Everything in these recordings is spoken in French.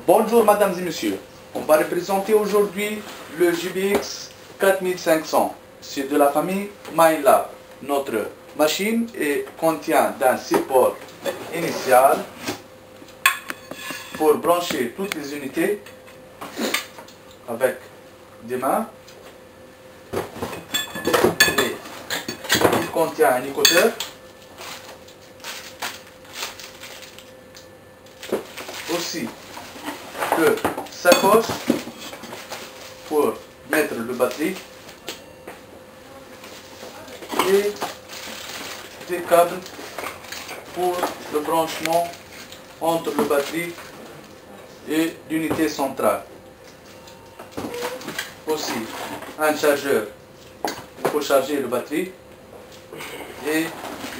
Bonjour mesdames et messieurs, on va représenter aujourd'hui le GBX 4500. C'est de la famille MyLab. Notre machine contient un support initial pour brancher toutes les unités avec des mains. Et il contient un écouteur. Aussi le sacoche pour mettre le batterie et des câbles pour le branchement entre le batterie et l'unité centrale. Aussi un chargeur pour charger le batterie et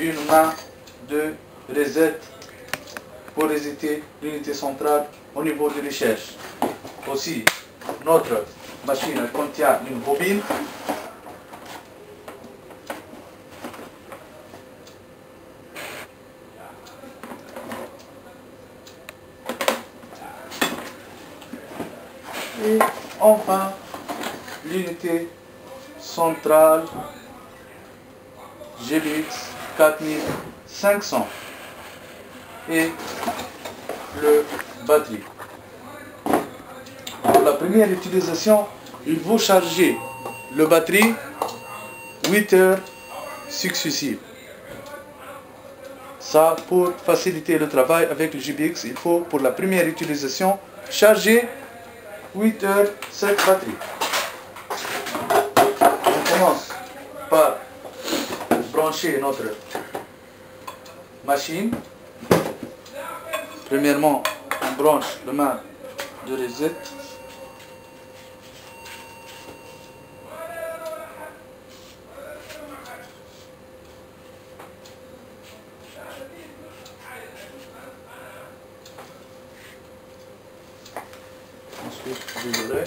une main de reset pour resetter l'unité centrale au niveau de recherche. Aussi, notre machine contient une bobine et enfin l'unité centrale GBX 4500 et le batterie. Pour la première utilisation, il faut charger le batterie 8 heures successives. Ça, pour faciliter le travail avec le GBX, il faut pour la première utilisation charger 8 heures cette batterie. On commence par brancher notre machine. Premièrement, on branche le main de reset. Ensuite, vous aurez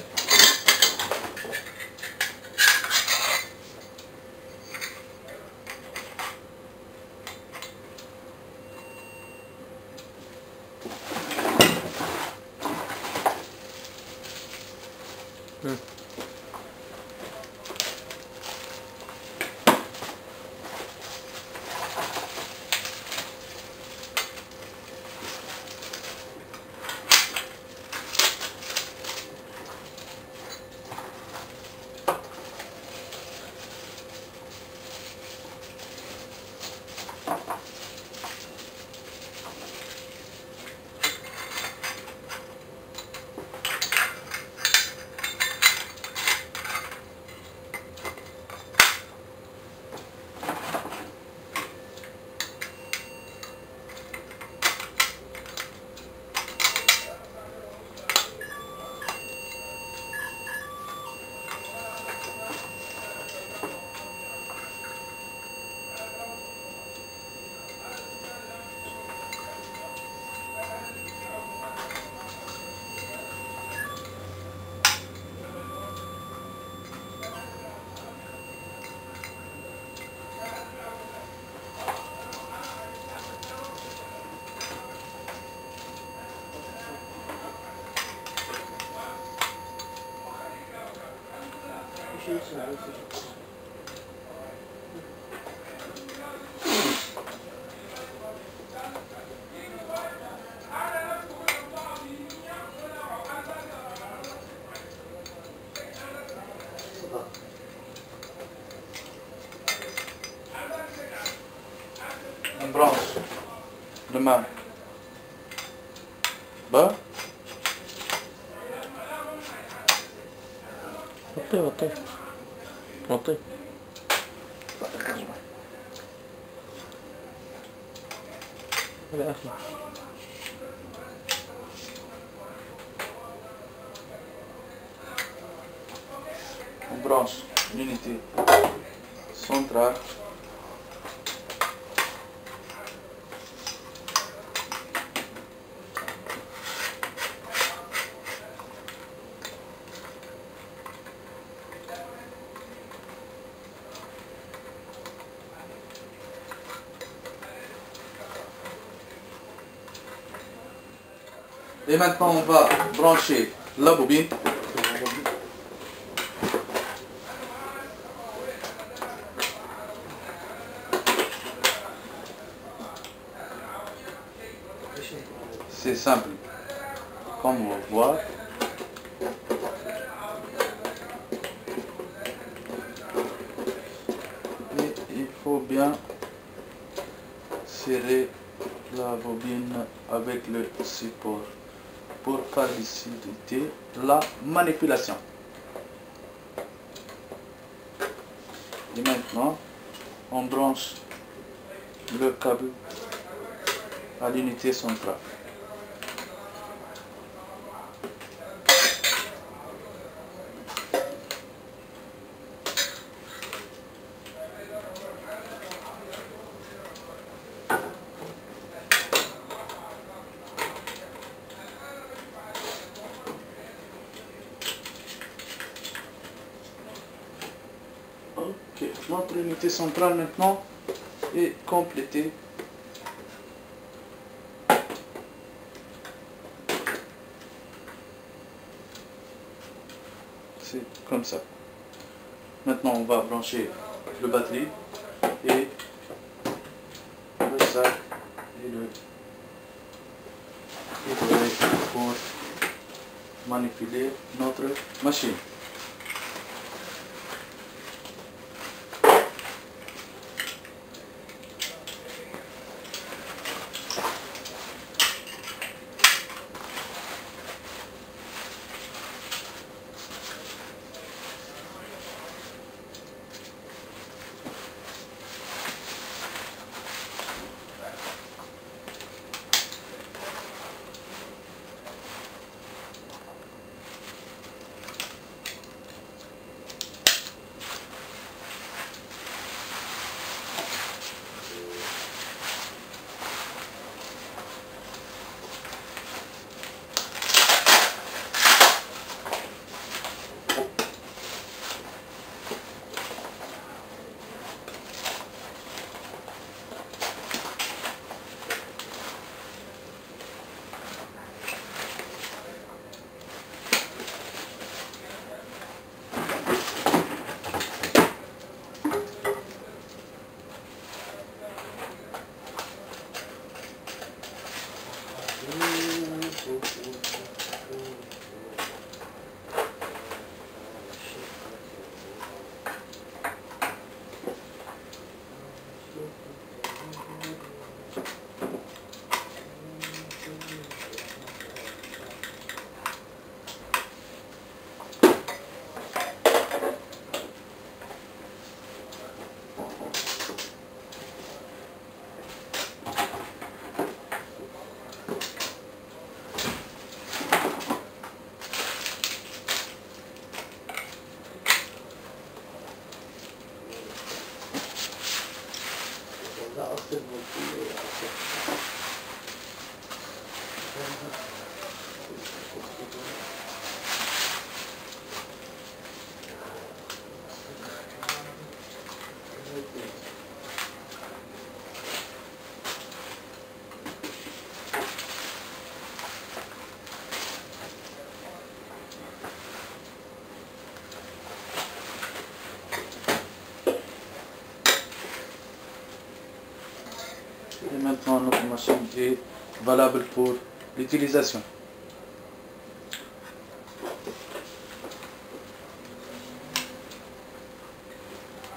on branche le main bas. Montez. On branche l'unité centrale. Et maintenant on va brancher la bobine. C'est simple, comme on voit. Et il faut bien serrer la bobine avec le support pour faciliter la manipulation. Et maintenant, on branche le câble à l'unité centrale. Ok, notre unité centrale maintenant est complétée. C'est comme ça. Maintenant on va brancher le batterie et le sac et le pour manipuler notre machine. Et maintenant notre machine est valable pour l'utilisation.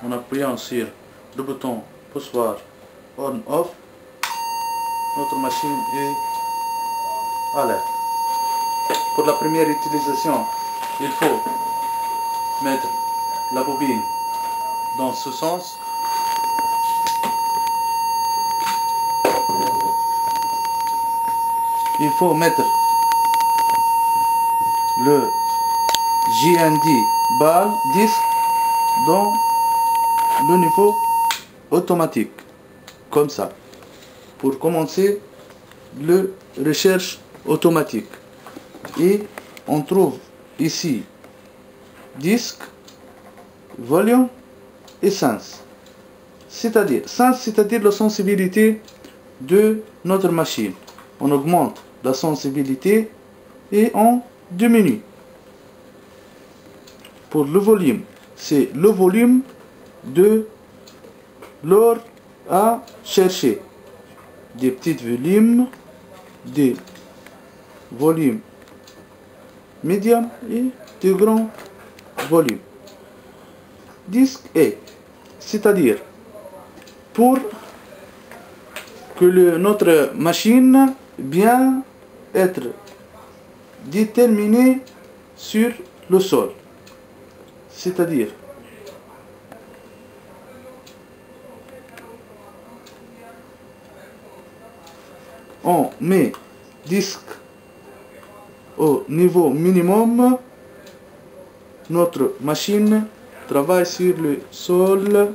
En appuyant sur le bouton poussoir on-off, notre machine est à l'air. Pour la première utilisation, il faut mettre la bobine dans ce sens. Il faut mettre le JND balle disque dans le niveau automatique, comme ça, pour commencer le recherche automatique. Et on trouve ici disque, volume et sens. C'est-à-dire la sensibilité de notre machine. On augmente la sensibilité et on diminue. Pour le volume, c'est le volume de l'or à chercher. Des petits volumes, des volumes médiums et de grands volumes. Disque A, c'est-à-dire pour que notre machine bien être déterminée sur le sol. C'est-à-dire on met disque au niveau minimum, notre machine travaille sur le sol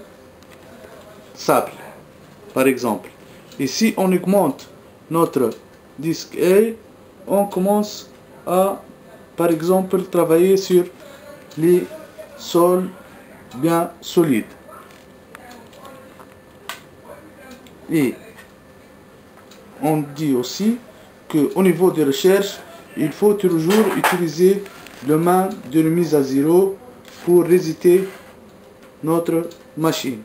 sable, par exemple. Et si on augmente notre disque A, on commence à, par exemple, travailler sur les sols bien solides. Et on dit aussi qu'au niveau de recherche, il faut toujours utiliser le main de remise à zéro pour resetter notre machine.